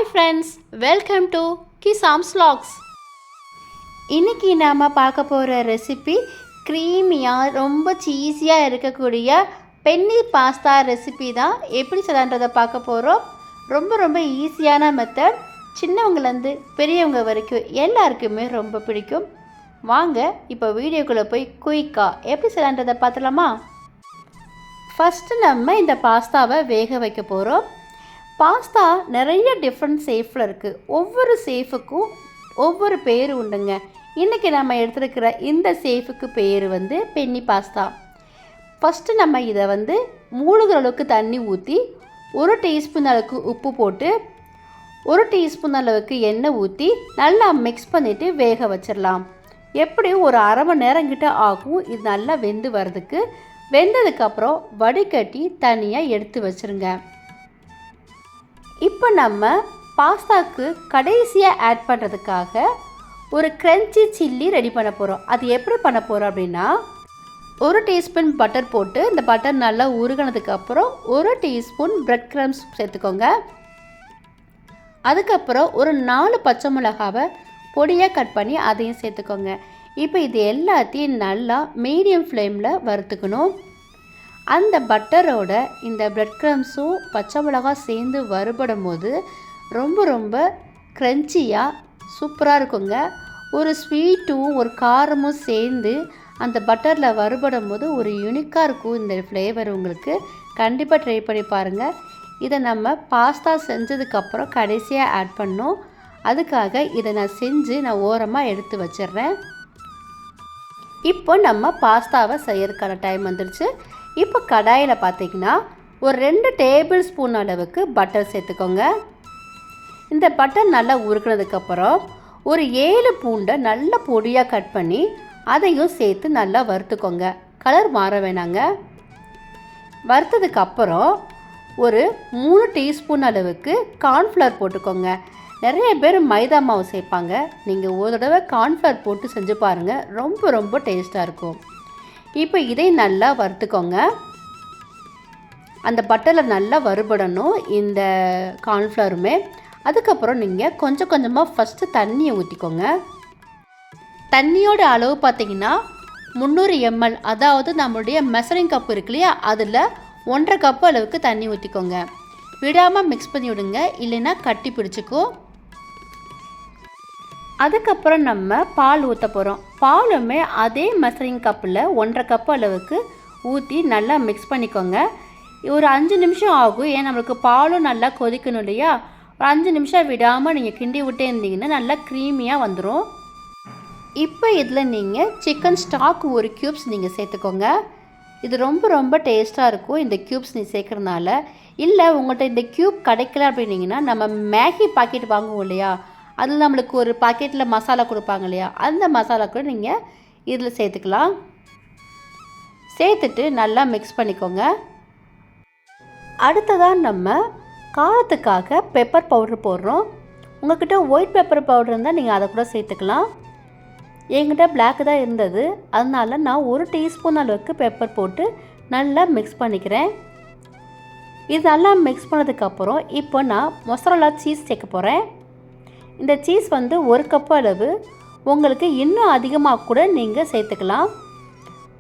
Hi friends, welcome to கிசாம்ஸ் vlogs. இன்றைக்கி நாம் பார்க்க போகிற ரெசிபி க்ரீமியாக ரொம்ப சீஸியாக இருக்கக்கூடிய பென்னி பாஸ்தா ரெசிபி தான். எப்படி செய்யலான்றதை பார்க்க போகிறோம். ரொம்ப ஈஸியான மெத்தட். சின்னவங்கலேருந்து பெரியவங்க வரைக்கும் எல்லாருக்குமே ரொம்ப பிடிக்கும். வாங்க இப்போ வீடியோக்குள்ளே போய் குயிக்காக எப்படி செய்யலான்றதை பார்த்துலாமா. ஃபஸ்ட்டு நம்ம இந்த பாஸ்தாவை வேக வைக்க போகிறோம். பாஸ்தா நிறைய டிஃப்ரெண்ட் ஷேஃபில் இருக்குது. ஒவ்வொரு ஷேஃபுக்கும் ஒவ்வொரு பேர் உண்டுங்க. இன்றைக்கி நம்ம எடுத்துருக்கிற இந்த ஷேஃபுக்கு பேர் பென்னி பாஸ்தா. ஃபஸ்ட்டு நம்ம இதை மூழ்கிற அளவுக்கு தண்ணி ஊற்றி 1 டீஸ்பூன் அளவுக்கு உப்பு போட்டு 1 டீஸ்பூன் அளவுக்கு எண்ணெய் ஊற்றி நல்லா மிக்ஸ் பண்ணிவிட்டு வேக வச்சிடலாம். எப்படியும் ஒரு அரை மணி நேரம் கிட்ட ஆகும் இது நல்லா வெந்து வர்றதுக்கு. வெந்ததுக்கப்புறம் வடிகட்டி தனியாக எடுத்து வச்சுருங்க. இப்போ நம்ம பாஸ்தாவுக்கு கடைசியாக ஆட் பண்ணுறதுக்காக ஒரு க்ரன்ச்சி சில்லி ரெடி பண்ண போகிறோம். அது எப்படி பண்ண போகிறோம் அப்படின்னா, 1 டீஸ்பூன் பட்டர் போட்டு இந்த பட்டர் நல்லா உருகினதுக்கப்புறம் 1 டீஸ்பூன் பிரெட் க்ரம்ஸ் சேர்த்துக்கோங்க. அதுக்கப்புறம் ஒரு 4 பச்சை மிளகாவை பொடியாக கட் பண்ணி அதையும் சேர்த்துக்கோங்க. இப்போ இது எல்லாத்தையும் நல்லா மீடியம் ஃப்ளேமில் வறுத்துக்கணும். அந்த பட்டரோட இந்த பிரெட் க்ரம்ஸும் பச்சை மிளகாய் சேர்ந்து வறுபடும் போது ரொம்ப க்ரன்ச்சியாக சூப்பராக இருக்குங்க. ஒரு ஸ்வீட்டும் ஒரு காரமும் சேர்ந்து அந்த பட்டரில் வறுபடும் போது ஒரு யூனிக்காக இருக்கும் இந்த ஃப்ளேவர். உங்களுக்கு கண்டிப்பாக ட்ரை பண்ணி பாருங்கள். இதை நம்ம பாஸ்தா செஞ்சதுக்கப்புறம் கடைசியாக ஆட் பண்ணோம். அதுக்காக இதை நான் ஓரமாக எடுத்து வச்சிடுறேன். இப்போ நம்ம பாஸ்தாவை செய்யறதுக்கான டைம் வந்துடுச்சு. இப்போ கடாயில் பார்த்திங்கன்னா ஒரு 2 டேபிள் ஸ்பூன் அளவுக்கு பட்டர் சேர்த்துக்கோங்க. இந்த பட்டர் நல்லா உருக்கினதுக்கப்புறம் ஒரு 7 பூண்டை நல்லா பொடியாக கட் பண்ணி அதையும் சேர்த்து நல்லா வறுத்துக்கோங்க. கலர் மாற வேணாங்க. வறுத்ததுக்கப்புறம் ஒரு 3 டீஸ்பூன் அளவுக்கு கார்ன்ஃப்ளவர் போட்டுக்கோங்க. நிறைய பேர் மைதா மாவு சேர்ப்பாங்க. நீங்கள் ஒரு தடவை கார்ன்ஃப்ளவர் போட்டு செஞ்சு பாருங்கள். ரொம்ப டேஸ்ட்டாக இருக்கும். இப்போ இதை நல்லா வறுத்துக்கோங்க. அந்த பட்டரில் நல்லா வறுபடணும் இந்த கார்ன்ஃப்ளவருமே. அதுக்கப்புறம் நீங்கள் கொஞ்சமாக ஃபஸ்ட்டு தண்ணியை ஊற்றிக்கோங்க. தண்ணியோட அளவு பார்த்திங்கன்னா 300 ml, அதாவது நம்மளுடைய மெஷரிங் கப் இருக்கு இல்லையா, அதில் 1.5 கப் அளவுக்கு தண்ணி ஊற்றிக்கோங்க. விடாமல் மிக்ஸ் பண்ணி விடுங்க, இல்லைன்னா கட்டி பிடிச்சிக்கும். அதுக்கப்புறம் நம்ம பால் ஊற்ற போகிறோம். பாலுமே அதே மெஷரிங் கப்பில் 1.5 கப் அளவுக்கு ஊற்றி நல்லா மிக்ஸ் பண்ணிக்கோங்க. ஒரு 5 நிமிஷம் ஆகும். ஏன் நம்மளுக்கு பாலும் நல்லா கொதிக்கணும் இல்லையா. ஒரு 5 நிமிஷம் விடாமல் நீங்கள் கிண்டி விட்டே இருந்தீங்கன்னா நல்லா க்ரீமியாக வந்துடும். இப்போ இதில் நீங்கள் சிக்கன் ஸ்டாக் 1 க்யூப்ஸ் நீங்கள் சேர்த்துக்கோங்க. இது ரொம்ப டேஸ்ட்டாக இருக்கும் இந்த க்யூப்ஸ் நீ சேர்க்குறதுனால. இல்லை உங்கள்கிட்ட இந்த க்யூப் கிடைக்கல அப்படின்னீங்கன்னா, நம்ம மேகி பாக்கெட் வாங்குவோம் இல்லையா, அதில் நம்மளுக்கு ஒரு பாக்கெட்டில் மசாலா கொடுப்பாங்க இல்லையா, அந்த மசாலா கூட நீங்கள் இதில் சேர்த்துக்கலாம். சேர்த்துட்டு நல்லா மிக்ஸ் பண்ணிக்கோங்க. அடுத்ததாக நம்ம காரத்துக்காக பெப்பர் பவுட்ரு போடுறோம். உங்கள்கிட்ட ஒயிட் பெப்பர் பவுடர் இருந்தால் நீங்கள் அதை கூட சேர்த்துக்கலாம். என்கிட்ட பிளாக் தான் இருந்தது, அதனால நான் 1 டீஸ்பூன் அளவுக்கு பெப்பர் போட்டு நல்லா மிக்ஸ் பண்ணிக்கிறேன். இது நல்லா மிக்ஸ் பண்ணதுக்கப்புறம் இப்போ நான் மொசரல்லா சீஸ் சேர்க்க போகிறேன். இந்த சீஸ் 1 கப் அளவு. உங்களுக்கு இன்னும் அதிகமாக கூட நீங்கள் சேர்த்துக்கலாம்.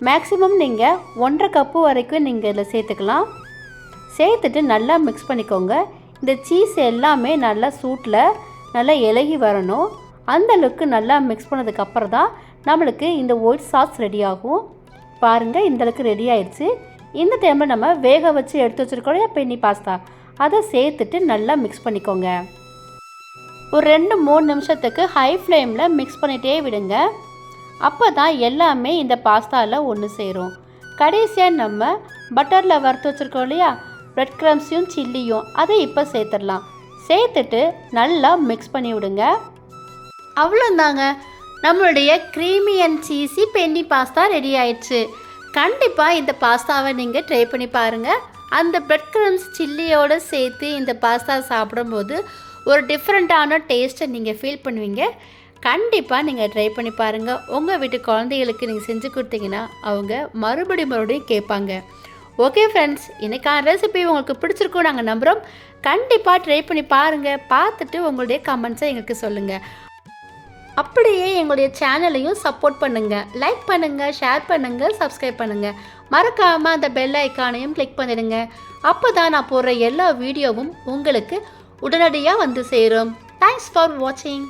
மேக்ஸிமம் நீங்கள் 1.5 கப்பு வரைக்கும் நீங்கள் இதில் சேர்த்துக்கலாம். சேர்த்துட்டு நல்லா மிக்ஸ் பண்ணிக்கோங்க. இந்த சீஸ் எல்லாமே நல்லா சூட்டில் நல்லா இலகி வரணும். அந்தளவுக்கு நல்லா மிக்ஸ் பண்ணதுக்கப்புறம் தான் நம்மளுக்கு இந்த ஒயிட் சாஸ் ரெடி ஆகும். பாருங்கள், இந்தளவுக்கு ரெடி ஆயிடுச்சு. இந்த டைமில் நம்ம வேக வச்சு எடுத்து வச்சுருக்கோம் பென்னி பாஸ்தா, அதை சேர்த்துட்டு நல்லா மிக்ஸ் பண்ணிக்கோங்க. ஒரு 2-3 நிமிஷத்துக்கு ஹை ஃப்ளேமில் மிக்ஸ் பண்ணிகிட்டே விடுங்க. அப்போ தான் எல்லாமே இந்த பாஸ்தாவில் ஒன்று சேரும். கடைசியாக நம்ம பட்டரில் வறுத்து வச்சுருக்கோம் இல்லையா, பிரெட் க்ரம்ஸையும் சில்லியும் அதை இப்போ சேர்த்துடலாம். சேர்த்துட்டு நல்லா மிக்ஸ் பண்ணி விடுங்க. அவ்வளோந்தாங்க, நம்மளுடைய creamy and cheesy penne pasta ready ஆயிடுச்சு. கண்டிப்பாக இந்த பாஸ்தாவை நீங்கள் ட்ரை பண்ணி பாருங்கள். அந்த பிரெட் க்ரம்ஸ் சில்லியோடு சேர்த்து இந்த பாஸ்தா சாப்பிடும்போது ஒரு டிஃப்ரெண்ட்டான டேஸ்ட்டை நீங்கள் ஃபீல் பண்ணுவீங்க. கண்டிப்பாக நீங்கள் ட்ரை பண்ணி பாருங்கள். உங்கள் வீட்டு குழந்தைகளுக்கு நீங்கள் செஞ்சு கொடுத்தீங்கன்னா அவங்க மறுபடியும் கேட்பாங்க. ஓகே ஃப்ரெண்ட்ஸ், இன்றைக்கான ரெசிபி உங்களுக்கு பிடிச்சிருக்கும் நாங்கள் நம்புகிறோம். கண்டிப்பாக ட்ரை பண்ணி பாருங்கள். பார்த்துட்டு உங்களுடைய கமெண்ட்ஸை எங்களுக்கு சொல்லுங்கள். அப்படியே எங்களுடைய சேனலையும் சப்போர்ட் பண்ணுங்கள். லைக் பண்ணுங்கள், ஷேர் பண்ணுங்கள், சப்ஸ்கிரைப் பண்ணுங்கள். மறக்காமல் அந்த பெல் ஐக்கானையும் கிளிக் பண்ணிடுங்க. அப்போ தான் நான் போடுற எல்லா வீடியோவும் உங்களுக்கு உடனடியாக வந்து சேரும். தேங்க்ஸ் ஃபார் வாட்சிங்.